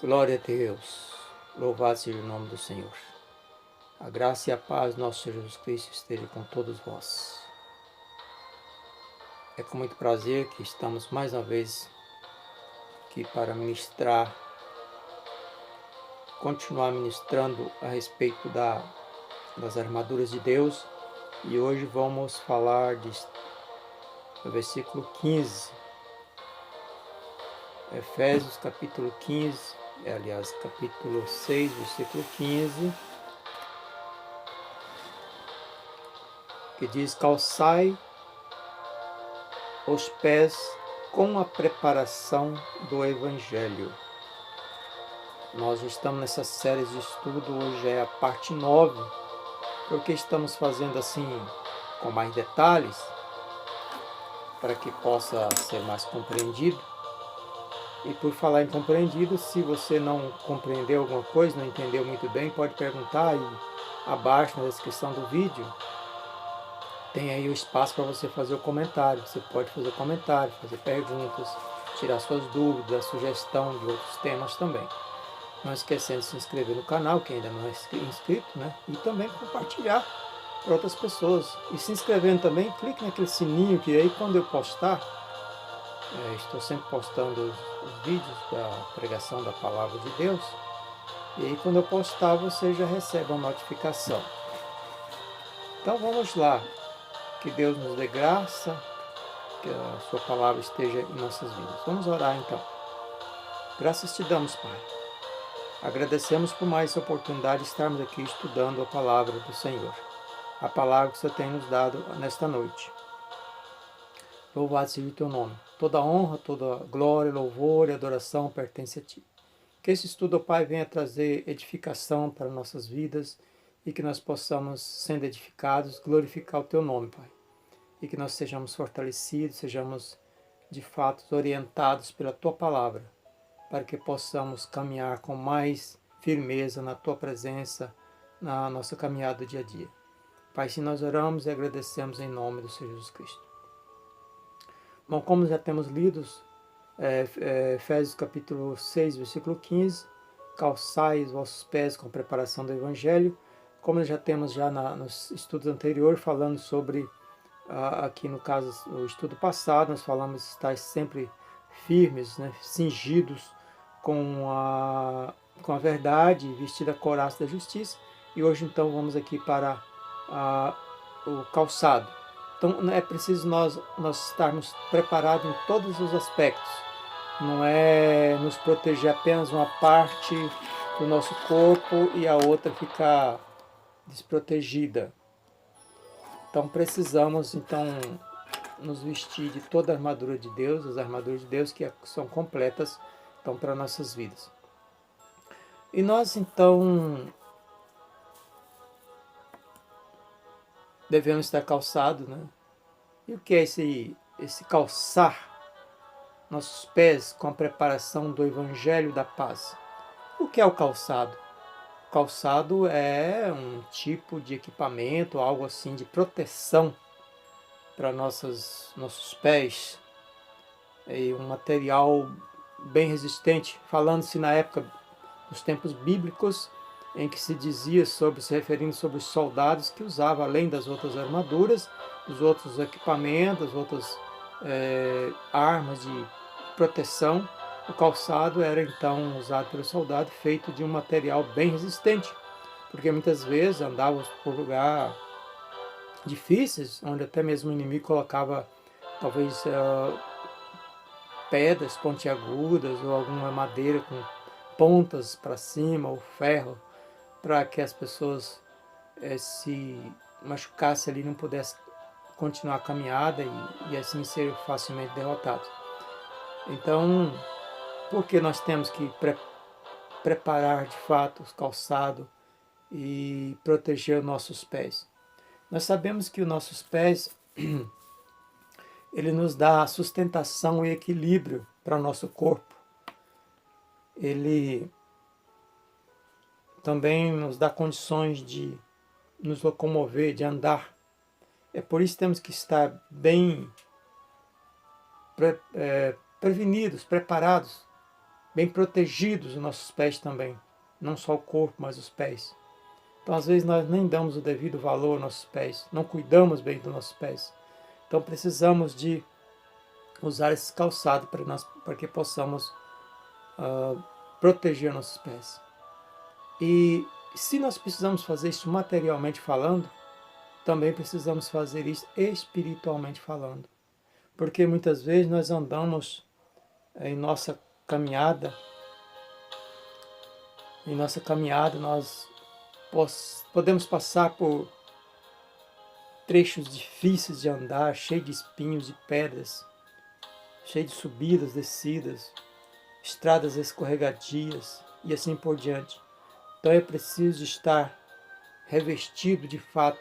Glória a Deus, louvado seja o nome do Senhor. A graça e a paz do nosso Senhor Jesus Cristo esteja com todos vós. É com muito prazer que estamos mais uma vez aqui para continuar ministrando a respeito das armaduras de Deus. E hoje vamos falar do versículo 15, Efésios capítulo 15, capítulo 6, versículo 15, que diz: calçai os pés com a preparação do Evangelho. Nós estamos nessa série de estudo, hoje é a parte 9, porque estamos fazendo assim com mais detalhes, para que possa ser mais compreendido. E por falar em compreendido, se você não compreendeu alguma coisa, não entendeu muito bem, pode perguntar aí abaixo na descrição do vídeo. Tem aí o espaço para você fazer o comentário. Você pode fazer comentário, fazer perguntas, tirar suas dúvidas, sugestão de outros temas também. Não esquecendo de se inscrever no canal, quem ainda não é inscrito, né? E também compartilhar para outras pessoas. E se inscrevendo também, clique naquele sininho que aí quando eu postar, estou sempre postando os vídeos da pregação da Palavra de Deus. E aí quando eu postar, você já recebe uma notificação. Então vamos lá. Que Deus nos dê graça, que a sua palavra esteja em nossas vidas. Vamos orar então. Graças te damos, Pai. Agradecemos por mais essa oportunidade de estarmos aqui estudando a palavra do Senhor. A palavra que o Senhor tem nos dado nesta noite. Louvado seja o teu nome. Toda honra, toda glória, louvor e adoração pertence a ti. Que esse estudo, ó Pai, venha trazer edificação para nossas vidas e que nós possamos, sendo edificados, glorificar o teu nome, Pai. E que nós sejamos fortalecidos, sejamos de fato orientados pela tua palavra, para que possamos caminhar com mais firmeza na tua presença, na nossa caminhada do dia a dia. Pai, se nós oramos e agradecemos em nome do Senhor Jesus Cristo. Bom, como já temos lido, Efésios capítulo 6, versículo 15, calçai os vossos pés com a preparação do Evangelho, como já temos nos estudos anteriores, falando sobre, aqui no caso, o estudo passado, nós falamos estar sempre firmes, né, cingidos com a verdade, vestida a couraça da justiça, e hoje então vamos aqui para o calçado. Então é preciso nós estarmos preparados em todos os aspectos. Não é nos proteger apenas uma parte do nosso corpo e a outra ficar desprotegida. Então precisamos nos vestir de toda a armadura de Deus, as armaduras de Deus que são completas então, para nossas vidas. E nós então devemos estar calçados, né? E o que é esse calçar nossos pés com a preparação do Evangelho da Paz? O que é o calçado? O calçado é um tipo de equipamento, algo assim de proteção para nossos pés, e um material bem resistente, falando-se na época dos tempos bíblicos, em que se dizia se referindo sobre os soldados que usavam, além das outras armaduras, os outros equipamentos, as outras armas de proteção. O calçado era então usado pelo soldado, feito de um material bem resistente, porque muitas vezes andávamos por lugares difíceis, onde até mesmo o inimigo colocava talvez pedras pontiagudas ou alguma madeira com pontas para cima, ou ferro, para que as pessoas se machucassem ali, não pudessem continuar a caminhada e assim ser facilmente derrotados. Então, por que nós temos que preparar de fato os calçados e proteger os nossos pés? Nós sabemos que os nossos pés ele nos dá sustentação e equilíbrio para o nosso corpo. Ele também nos dá condições de nos locomover, de andar. É por isso que temos que estar bem prevenidos, preparados bem protegidos os nossos pés também, não só o corpo, mas os pés. Então, às vezes, nós nem damos o devido valor aos nossos pés, não cuidamos bem dos nossos pés. Então, precisamos de usar esse calçado para que possamos proteger nossos pés. E se nós precisamos fazer isso materialmente falando, também precisamos fazer isso espiritualmente falando. Porque muitas vezes nós andamos em nossa caminhada, nós podemos passar por trechos difíceis de andar, cheios de espinhos e pedras, cheios de subidas, descidas, estradas escorregadias e assim por diante. Então é preciso estar revestido de fato,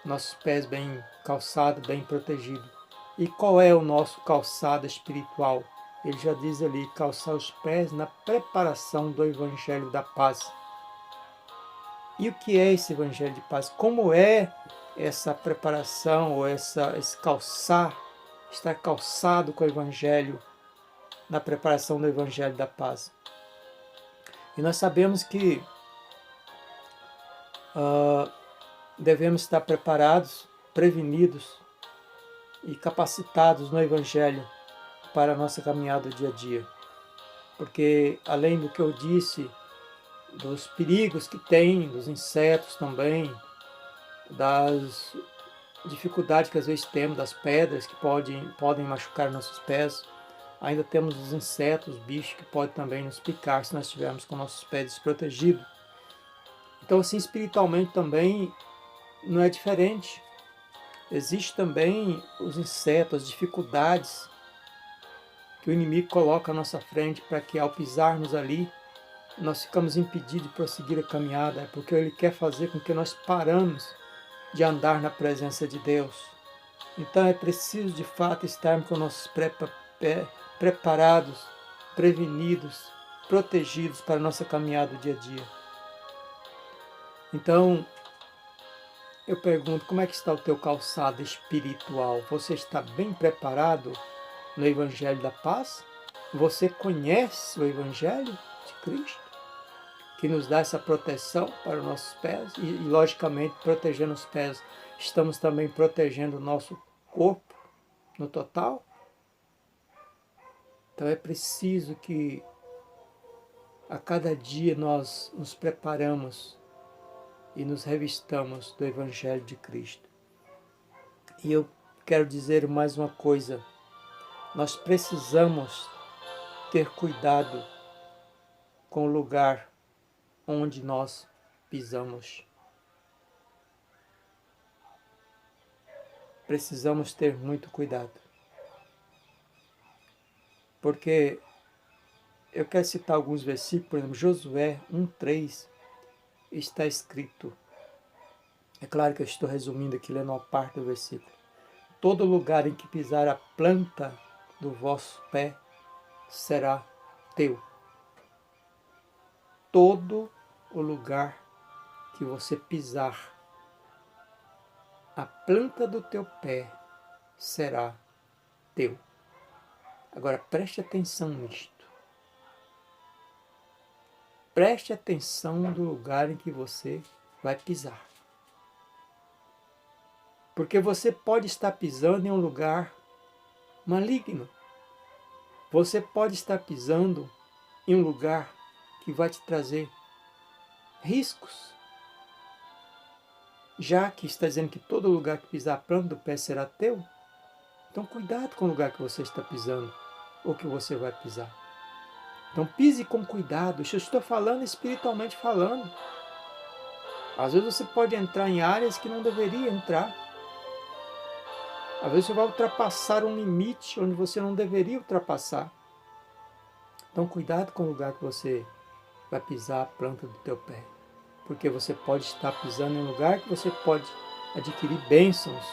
nossos pés bem calçados, bem protegidos. E qual é o nosso calçado espiritual? Ele já diz ali, calçar os pés na preparação do Evangelho da Paz. E o que é esse Evangelho de Paz? Como é essa preparação, ou esse calçar, estar calçado com o Evangelho, na preparação do Evangelho da Paz? E nós sabemos que devemos estar preparados, prevenidos e capacitados no Evangelho para a nossa caminhada do dia a dia. Porque, além do que eu disse, dos perigos que tem, dos insetos também, das dificuldades que às vezes temos, das pedras que podem machucar nossos pés, ainda temos os insetos, os bichos que podem também nos picar se nós estivermos com nossos pés desprotegidos. Então, assim, espiritualmente também não é diferente. Existem também os insetos, as dificuldades que o inimigo coloca à nossa frente para que, ao pisarmos ali, nós ficamos impedidos de prosseguir a caminhada, porque ele quer fazer com que nós paramos de andar na presença de Deus. Então é preciso de fato estarmos com nossos preparados, prevenidos, protegidos para a nossa caminhada do dia a dia. Então, eu pergunto, como é que está o teu calçado espiritual? Você está bem preparado no Evangelho da Paz? Você conhece o Evangelho de Cristo, que nos dá essa proteção para os nossos pés? E logicamente, protegendo os pés, estamos também protegendo o nosso corpo no total? Então é preciso que a cada dia nós nos preparamos e nos revistamos do Evangelho de Cristo. E eu quero dizer mais uma coisa: nós precisamos ter cuidado com o lugar onde nós pisamos. Precisamos ter muito cuidado. Porque eu quero citar alguns versículos, por exemplo, Josué 1:3, está escrito, é claro que eu estou resumindo aqui, lendo uma parte do versículo: todo lugar em que pisar a planta do vosso pé será teu. Todo o lugar que você pisar, a planta do teu pé será teu. Agora preste atenção nisto. Preste atenção do lugar em que você vai pisar. Porque você pode estar pisando em um lugar maligno. Você pode estar pisando em um lugar que vai te trazer riscos. Já que está dizendo que todo lugar que pisar a planta do pé será teu, então cuidado com o lugar que você está pisando ou que você vai pisar. Então pise com cuidado. Isso eu estou falando espiritualmente falando. Às vezes você pode entrar em áreas que não deveria entrar. Às vezes você vai ultrapassar um limite onde você não deveria ultrapassar. Então cuidado com o lugar que você vai pisar a planta do teu pé. Porque você pode estar pisando em um lugar que você pode adquirir bênçãos,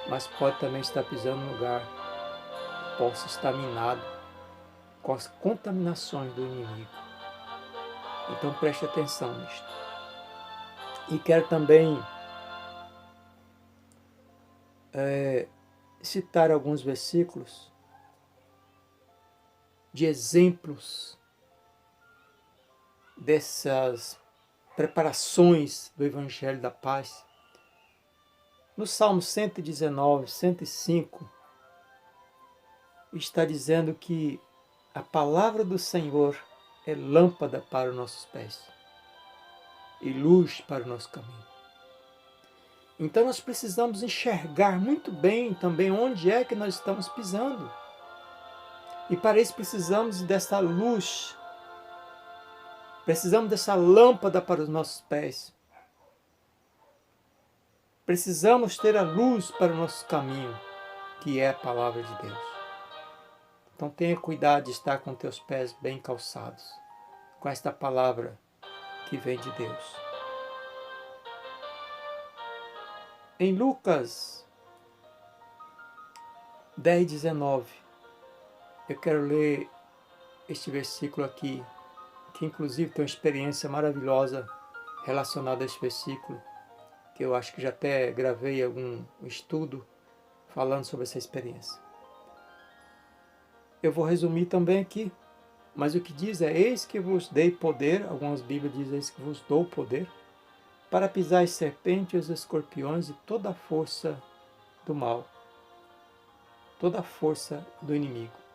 mas pode também estar pisando em um lugar que possa estar minado com as contaminações do inimigo. Então preste atenção nisto. E quero também citar alguns versículos de exemplos dessas preparações do Evangelho da Paz. No Salmo 119, 105, está dizendo que a palavra do Senhor é lâmpada para os nossos pés e luz para o nosso caminho. Então nós precisamos enxergar muito bem também onde é que nós estamos pisando. E para isso precisamos dessa luz, precisamos dessa lâmpada para os nossos pés. Precisamos ter a luz para o nosso caminho, que é a palavra de Deus. Então tenha cuidado de estar com teus pés bem calçados, com esta palavra que vem de Deus. Em Lucas 10, 19, eu quero ler este versículo aqui, que inclusive tem uma experiência maravilhosa relacionada a este versículo, que eu acho que já até gravei algum estudo falando sobre essa experiência. Eu vou resumir também aqui, mas o que diz é: eis que vos dei poder, algumas Bíblias dizem eis que vos dou poder, para pisar as serpentes, os escorpiões e toda a força do mal, toda a força do inimigo.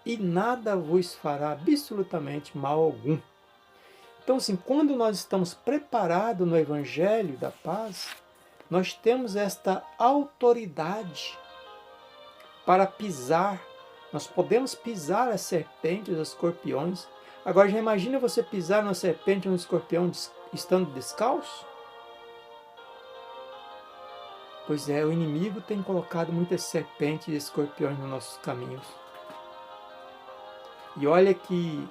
E nada vos fará absolutamente mal algum. Então, assim, quando nós estamos preparados no Evangelho da Paz, nós temos esta autoridade para pisar. Nós podemos pisar as serpentes, os escorpiões. Agora, já imagina você pisar numa serpente ou um escorpião estando descalço? Pois é, o inimigo tem colocado muitas serpentes e escorpiões nos nossos caminhos. E olha que,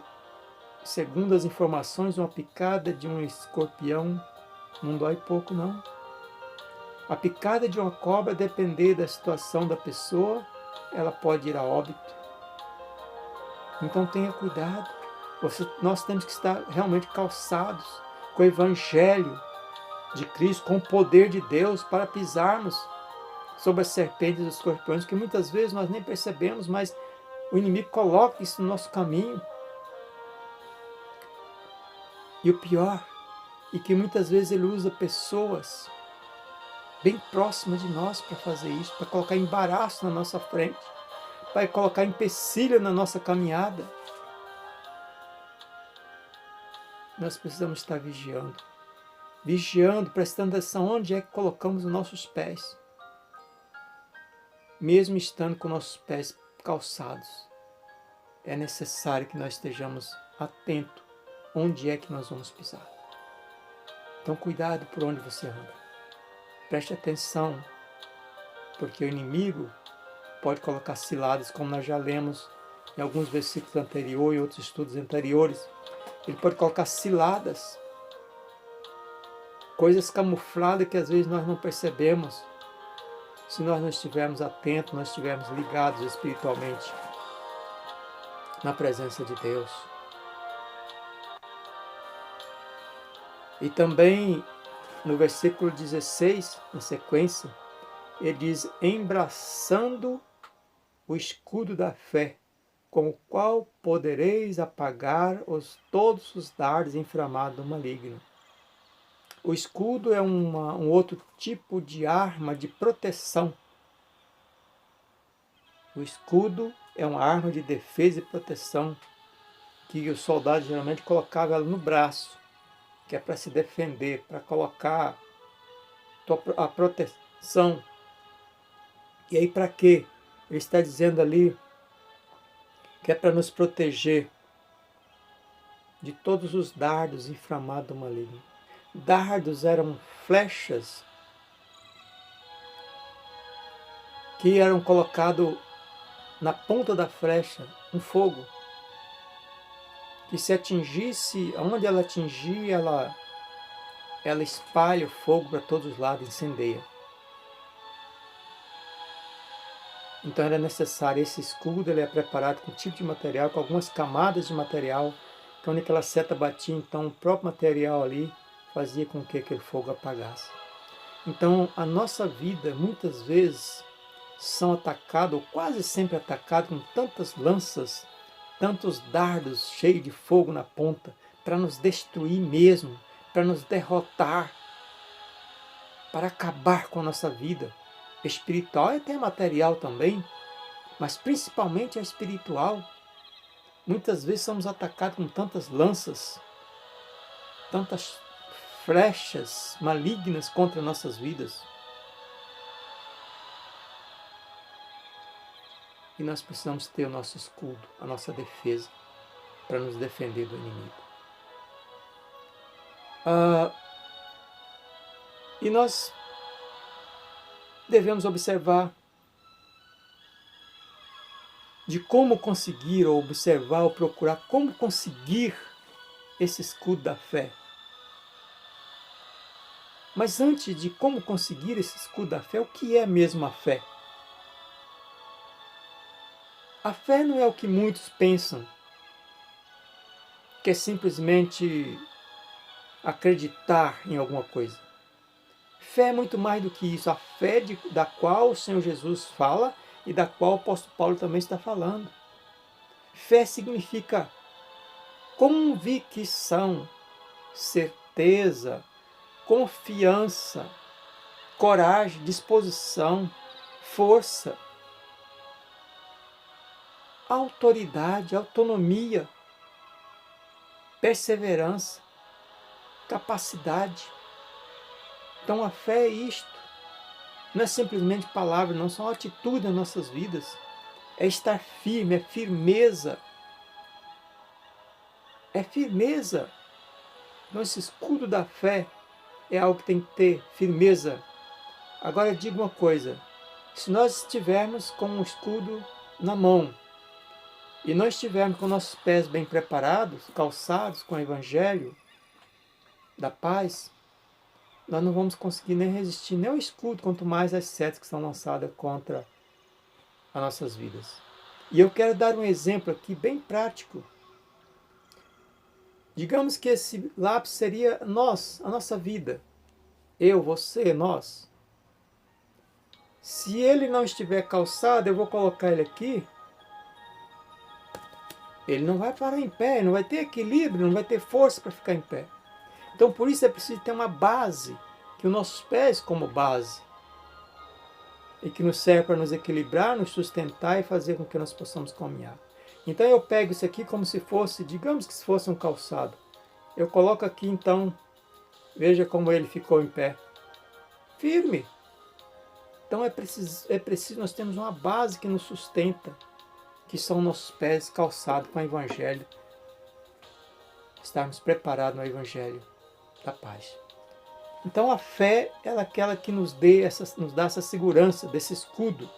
segundo as informações, uma picada de um escorpião não dói pouco, não. A picada de uma cobra, a depender da situação da pessoa, ela pode ir a óbito. Então tenha cuidado. Nós temos que estar realmente calçados com o Evangelho de Cristo, com o poder de Deus, para pisarmos sobre as serpentes e os escorpiões, que muitas vezes nós nem percebemos, mas o inimigo coloca isso no nosso caminho. E o pior é que muitas vezes ele usa pessoas bem próximas de nós para fazer isso, para colocar embaraço na nossa frente, para colocar empecilho na nossa caminhada. Nós precisamos estar vigiando, prestando atenção onde é que colocamos os nossos pés, mesmo estando com nossos pés calçados. É necessário que nós estejamos atentos onde é que nós vamos pisar. Então cuidado por onde você anda. Preste atenção, porque o inimigo pode colocar ciladas, como nós já lemos em alguns versículos anteriores e outros estudos anteriores. Ele pode colocar ciladas, coisas camufladas que às vezes nós não percebemos, se nós não estivermos atentos, nós estivermos ligados espiritualmente na presença de Deus. E também no versículo 16, na sequência, ele diz: embraçando o escudo da fé, com o qual podereis apagar todos os dardos inflamados do maligno. O escudo é um outro tipo de arma de proteção. O escudo é uma arma de defesa e proteção que o soldado geralmente colocava ela no braço, que é para se defender, para colocar a proteção. E aí para quê? Ele está dizendo ali que é para nos proteger de todos os dardos inflamados do maligno. Dardos eram flechas que eram colocados na ponta da flecha, um fogo, que se atingisse, onde ela atingir, ela espalha o fogo para todos os lados, incendeia. Então era necessário, esse escudo ele é preparado com um tipo de material, com algumas camadas de material, que onde aquela seta batia, então o próprio material ali fazia com que aquele fogo apagasse. Então a nossa vida muitas vezes são atacadas, ou quase sempre atacadas, com tantas lanças tantos dardos cheios de fogo na ponta, para nos destruir mesmo, para nos derrotar, para acabar com a nossa vida espiritual e até material também, mas principalmente a espiritual. Muitas vezes somos atacados com tantas lanças, tantas flechas malignas contra nossas vidas. E nós precisamos ter o nosso escudo, a nossa defesa, para nos defender do inimigo. E nós devemos observar de como conseguir, ou observar, ou procurar como conseguir esse escudo da fé. Mas antes de como conseguir esse escudo da fé, o que é mesmo a fé? A fé não é o que muitos pensam, que é simplesmente acreditar em alguma coisa. Fé é muito mais do que isso. A fé da qual o Senhor Jesus fala e da qual o apóstolo Paulo também está falando. Fé significa convicção, certeza, confiança, coragem, disposição, força, autoridade, autonomia, perseverança, capacidade. Então a fé é isto. Não é simplesmente palavra, não, são atitudes nas nossas vidas. É estar firme, é firmeza. É firmeza. Então esse escudo da fé é algo que tem que ter firmeza. Agora eu digo uma coisa, se nós estivermos com um escudo na mão e não estivermos com nossos pés bem preparados, calçados com o Evangelho da paz, nós não vamos conseguir nem resistir nem ao escudo, quanto mais as setas que são lançadas contra as nossas vidas. E eu quero dar um exemplo aqui bem prático. Digamos que esse lápis seria nós, a nossa vida. Eu, você, nós. Se ele não estiver calçado, eu vou colocar ele aqui. Ele não vai parar em pé, não vai ter equilíbrio, não vai ter força para ficar em pé. Então por isso é preciso ter uma base, que os nossos pés como base, e que nos serve para nos equilibrar, nos sustentar e fazer com que nós possamos caminhar. Então eu pego isso aqui como se fosse, digamos que se fosse um calçado. Eu coloco aqui então, veja como ele ficou em pé. Firme. Então é preciso nós temos uma base que nos sustenta, que são nossos pés calçados com o Evangelho. Estarmos preparados no Evangelho da paz. Então a fé ela é aquela que nos dá essa segurança, desse escudo.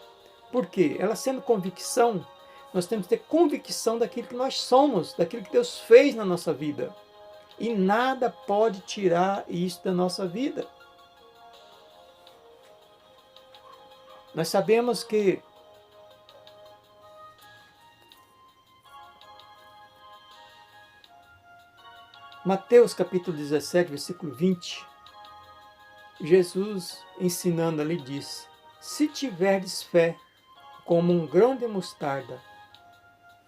Por quê? Ela sendo convicção, nós temos que ter convicção daquilo que nós somos, daquilo que Deus fez na nossa vida. E nada pode tirar isso da nossa vida. Nós sabemos que Mateus capítulo 17, versículo 20, Jesus ensinando ali diz: se tiverdes fé como um grão de mostarda,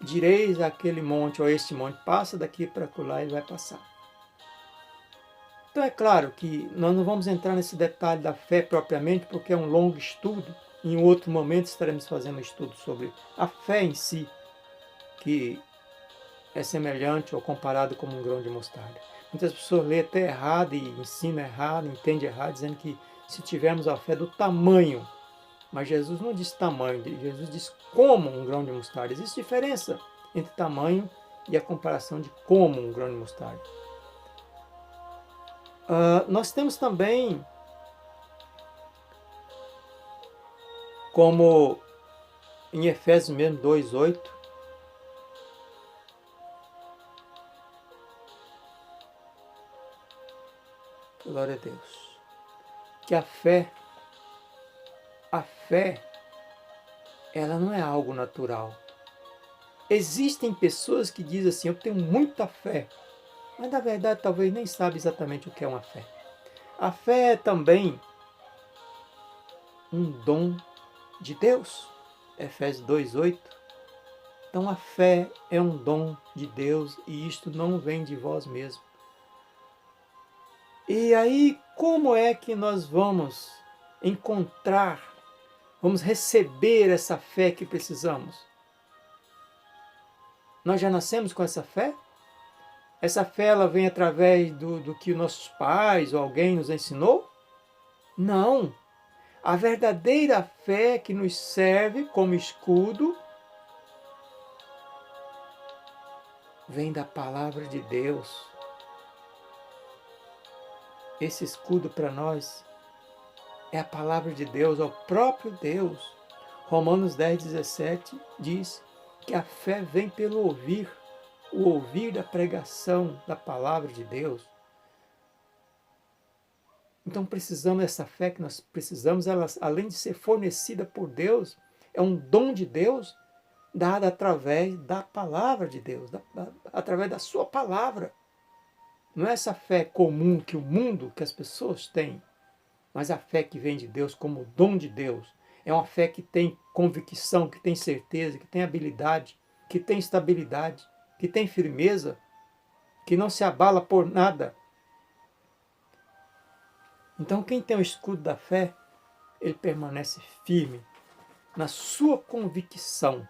direis àquele monte ou a este monte, passa daqui para lá e ele vai passar. Então é claro que nós não vamos entrar nesse detalhe da fé propriamente, porque é um longo estudo. Em outro momento estaremos fazendo um estudo sobre a fé em si, que é semelhante ou comparado como um grão de mostarda. Muitas pessoas lêem até errado e ensinam errado, entendem errado, dizendo que se tivermos a fé do tamanho, mas Jesus não diz tamanho, Jesus diz como um grão de mostarda. Existe diferença entre tamanho e a comparação de como um grão de mostarda. Nós temos também, como em Efésios mesmo 2:8, glória a Deus, que a fé, ela não é algo natural. Existem pessoas que dizem assim, eu tenho muita fé, mas na verdade talvez nem sabe exatamente o que é uma fé. A fé é também um dom de Deus. Efésios 2:8. Então a fé é um dom de Deus e isto não vem de vós mesmos. E aí, como é que nós vamos encontrar, vamos receber essa fé que precisamos? Nós já nascemos com essa fé? Essa fé ela vem através do que nossos pais ou alguém nos ensinou? Não. A verdadeira fé que nos serve como escudo vem da palavra de Deus. Esse escudo para nós é a palavra de Deus, é o próprio Deus. Romanos 10:17 diz que a fé vem pelo ouvir, o ouvir da pregação da palavra de Deus. Então precisamos dessa fé que nós precisamos, ela, além de ser fornecida por Deus, é um dom de Deus dado através da palavra de Deus, através da sua palavra. Não é essa fé comum que o mundo, que as pessoas têm, mas a fé que vem de Deus como dom de Deus. É uma fé que tem convicção, que tem certeza, que tem habilidade, que tem estabilidade, que tem firmeza, que não se abala por nada. Então quem tem o escudo da fé, ele permanece firme na sua convicção.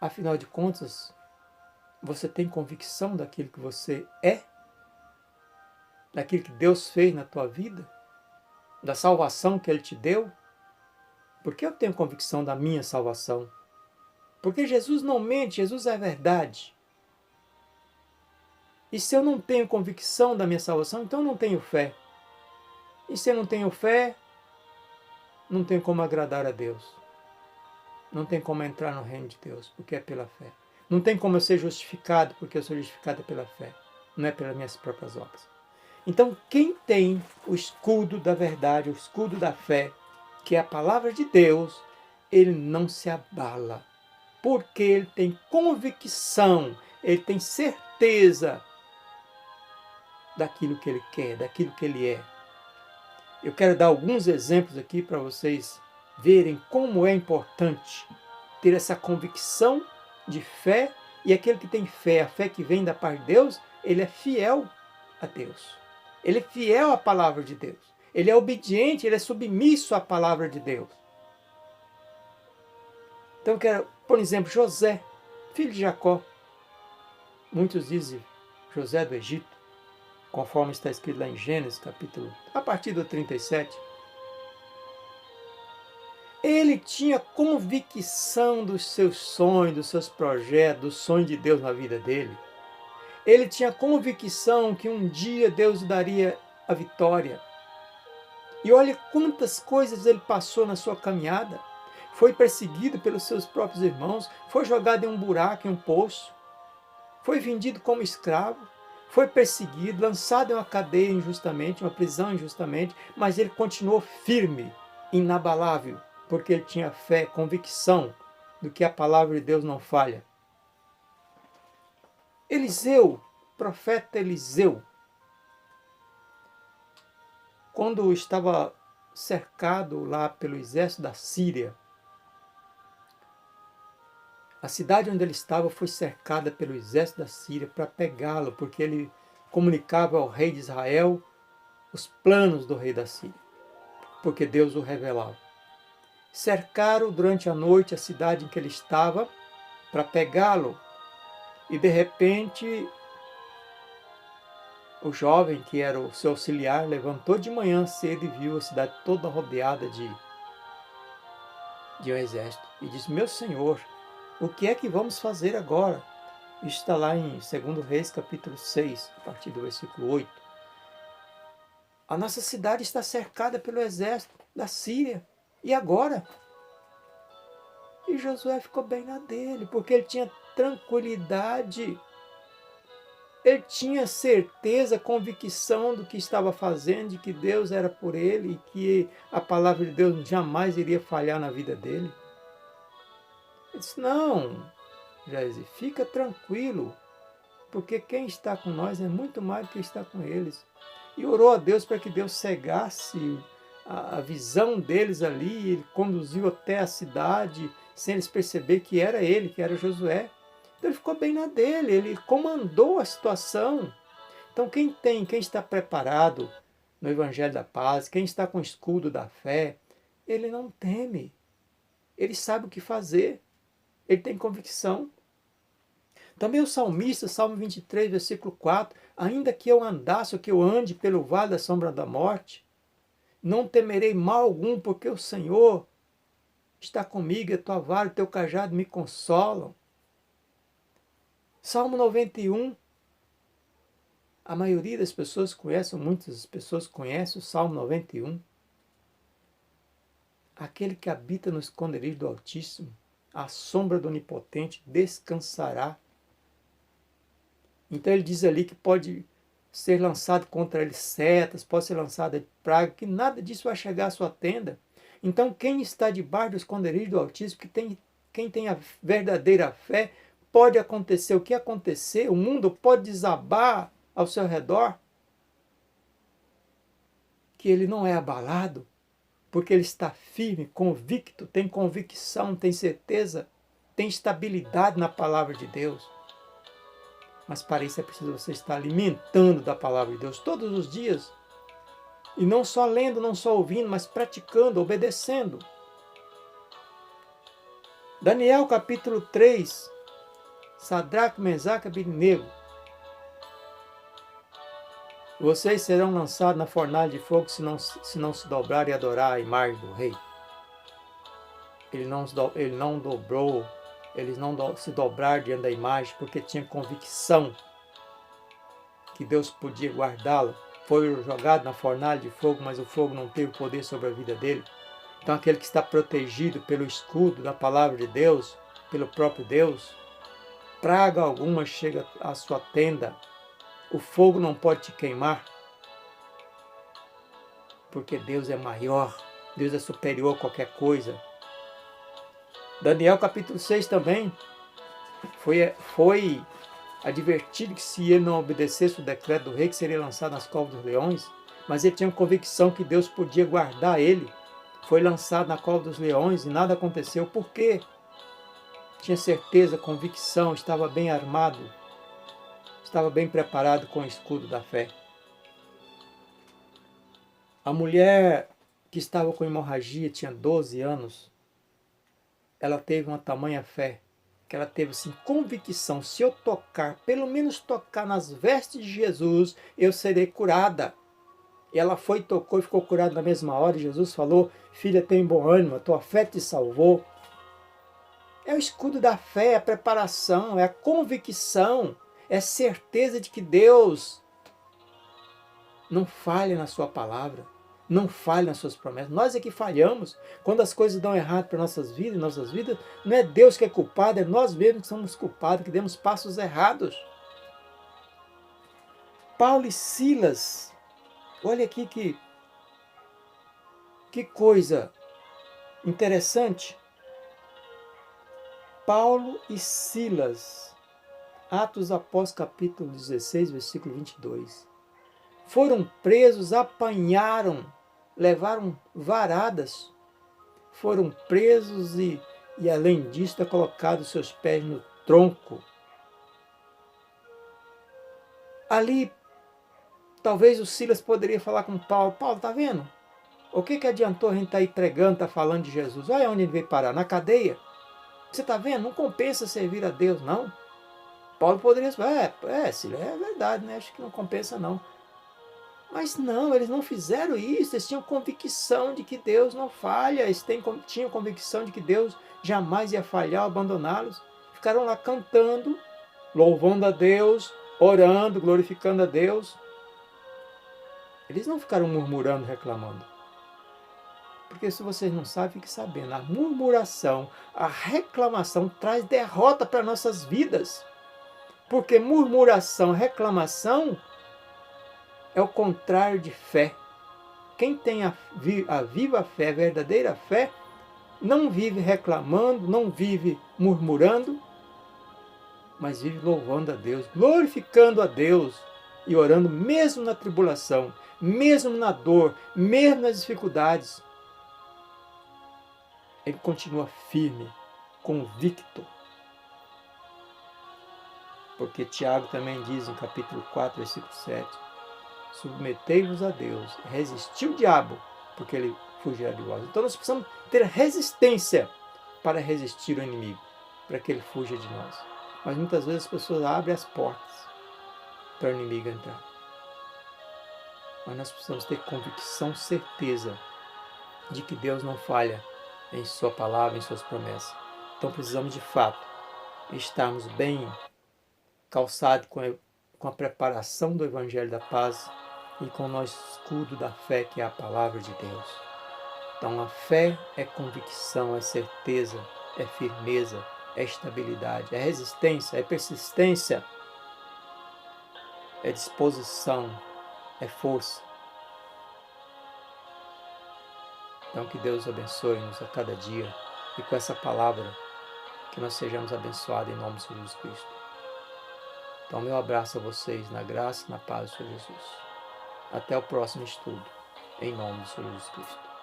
Afinal de contas, você tem convicção daquilo que você é? Daquilo que Deus fez na tua vida? Da salvação que Ele te deu? Porque eu tenho convicção da minha salvação. Porque Jesus não mente, Jesus é a verdade. E se eu não tenho convicção da minha salvação, então eu não tenho fé. E se eu não tenho fé, não tem como agradar a Deus. Não tem como entrar no reino de Deus, porque é pela fé. Não tem como eu ser justificado, porque eu sou justificado pela fé. Não é pelas minhas próprias obras. Então, quem tem o escudo da verdade, o escudo da fé, que é a palavra de Deus, ele não se abala. Porque ele tem convicção, ele tem certeza daquilo que ele quer, daquilo que ele é. Eu quero dar alguns exemplos aqui para vocês verem como é importante ter essa convicção de fé, e aquele que tem fé, a fé que vem da parte de Deus, ele é fiel a Deus. Ele é fiel à palavra de Deus. Ele é obediente, ele é submisso à palavra de Deus. Então eu quero, por exemplo, José, filho de Jacó. Muitos dizem José do Egito, conforme está escrito lá em Gênesis, capítulo, a partir do 37. Ele tinha convicção dos seus sonhos, dos seus projetos, do sonho de Deus na vida dele. Ele tinha convicção que um dia Deus daria a vitória. E olha quantas coisas ele passou na sua caminhada. Foi perseguido pelos seus próprios irmãos, foi jogado em um buraco, em um poço, foi vendido como escravo, foi perseguido, lançado em uma cadeia injustamente, uma prisão injustamente, mas ele continuou firme, inabalável, porque ele tinha fé, convicção do que a palavra de Deus não falha. Eliseu, profeta Eliseu, quando estava cercado lá pelo exército da Síria, a cidade onde ele estava foi cercada pelo exército da Síria para pegá-lo, porque ele comunicava ao rei de Israel os planos do rei da Síria, porque Deus o revelava. Cercaram durante a noite a cidade em que ele estava para pegá-lo, e de repente o jovem, que era o seu auxiliar, levantou de manhã cedo e viu a cidade toda rodeada de um exército, e disse: meu senhor, o que é que vamos fazer agora? Isso está lá em 2 Reis, capítulo 6, a partir do versículo 8. A nossa cidade está cercada pelo exército da Síria. E agora? E Josué ficou bem na dele, porque ele tinha tranquilidade. Ele tinha certeza, convicção do que estava fazendo, de que Deus era por ele e que a palavra de Deus jamais iria falhar na vida dele. Ele disse: não, Jair, fica tranquilo, porque quem está com nós é muito mais do que está com eles. E orou a Deus para que Deus cegasse a visão deles ali. Ele conduziu até a cidade sem eles perceber que era ele, que era Josué. Então ele ficou bem na dele, ele comandou a situação. Então quem está preparado no Evangelho da Paz, quem está com o escudo da fé, ele não teme. Ele sabe o que fazer. Ele tem convicção. Também o salmista, Salmo 23, versículo 4, ainda que eu andasse ou que eu ande pelo vale da sombra da morte, não temerei mal algum, porque o Senhor está comigo, a tua vara e o teu cajado me consolam. Salmo 91, a maioria das pessoas conhece, muitas pessoas conhecem o Salmo 91. Aquele que habita no esconderijo do Altíssimo, à sombra do Onipotente, descansará. Então ele diz ali que pode ser lançado contra ele setas, pode ser lançada praga, que nada disso vai chegar à sua tenda. Então quem está debaixo do esconderijo do Altíssimo, quem tem a verdadeira fé, pode acontecer o que acontecer, o mundo pode desabar ao seu redor, que ele não é abalado, porque ele está firme, convicto, tem convicção, tem certeza, tem estabilidade na palavra de Deus. Mas para isso é preciso você estar alimentando da palavra de Deus todos os dias. E não só lendo, não só ouvindo, mas praticando, obedecendo. Daniel capítulo 3, Sadraque, Mesaque e Abednego. Vocês serão lançados na fornalha de fogo se não se dobrarem e adorar a imagem do rei. Eles não se dobraram diante da imagem porque tinha convicção que Deus podia guardá-lo. Foi jogado na fornalha de fogo, mas o fogo não teve poder sobre a vida dele. Então aquele que está protegido pelo escudo da palavra de Deus, pelo próprio Deus, praga alguma chega à sua tenda, o fogo não pode te queimar, porque Deus é maior, Deus é superior a qualquer coisa. Daniel capítulo 6 também foi advertido que se ele não obedecesse o decreto do rei, que seria lançado nas covas dos leões, mas ele tinha convicção que Deus podia guardar ele. Foi lançado na cova dos leões e nada aconteceu. Por quê? Tinha certeza, convicção, estava bem armado, estava bem preparado com o escudo da fé. A mulher que estava com hemorragia, tinha 12 anos, ela teve uma tamanha fé, que ela teve assim, convicção, se eu tocar, pelo menos tocar nas vestes de Jesus, eu serei curada. E ela foi, tocou e ficou curada na mesma hora, e Jesus falou, filha, tem bom ânimo, a tua fé te salvou. É o escudo da fé, é a preparação, é a convicção, é a certeza de que Deus não falha na sua palavra, não falha nas suas promessas. Nós é que falhamos. Quando as coisas dão errado para nossas vidas, não é Deus que é culpado, é nós mesmos que somos culpados, que demos passos errados. Paulo e Silas, olha aqui que coisa interessante. Paulo e Silas, Atos Apóstolos capítulo 16, versículo 22. Foram presos, apanharam, levaram varadas, foram presos e além disso, colocaram seus pés no tronco. Ali, talvez o Silas poderia falar com Paulo, Paulo, tá vendo? O que adiantou a gente estar aí pregando, estar falando de Jesus? Olha onde ele veio parar, na cadeia. Você está vendo? Não compensa servir a Deus, não. Paulo poderia falar, Silas, é verdade, né? Acho que não compensa, não. Mas não, eles não fizeram isso, eles tinham convicção de que Deus não falha, eles tinham convicção de que Deus jamais ia falhar ou abandoná-los. Ficaram lá cantando, louvando a Deus, orando, glorificando a Deus. Eles não ficaram murmurando, reclamando. Porque se vocês não sabem, fiquem sabendo, a murmuração, a reclamação traz derrota para nossas vidas. Porque murmuração, reclamação é o contrário de fé. Quem tem a viva fé, a verdadeira fé, não vive reclamando, não vive murmurando, mas vive louvando a Deus, glorificando a Deus e orando mesmo na tribulação, mesmo na dor, mesmo nas dificuldades. Ele continua firme, convicto. Porque Tiago também diz em capítulo 4, versículo 7, submetei-vos a Deus, resistiu o diabo, porque ele fugirá de vós. Então nós precisamos ter resistência para resistir ao inimigo, para que ele fuja de nós. Mas muitas vezes as pessoas abrem as portas para o inimigo entrar. Mas nós precisamos ter convicção, certeza de que Deus não falha em sua palavra, em suas promessas. Então precisamos de fato estarmos bem calçados com a preparação do Evangelho da Paz e com o nosso escudo da fé, que é a palavra de Deus. Então a fé é convicção, é certeza, é firmeza, é estabilidade, é resistência, é persistência, é disposição, é força. Então que Deus abençoe-nos a cada dia e com essa palavra que nós sejamos abençoados em nome de Jesus Cristo. Então meu abraço a vocês na graça e na paz do Senhor Jesus. Até o próximo estudo, em nome do Senhor Jesus Cristo.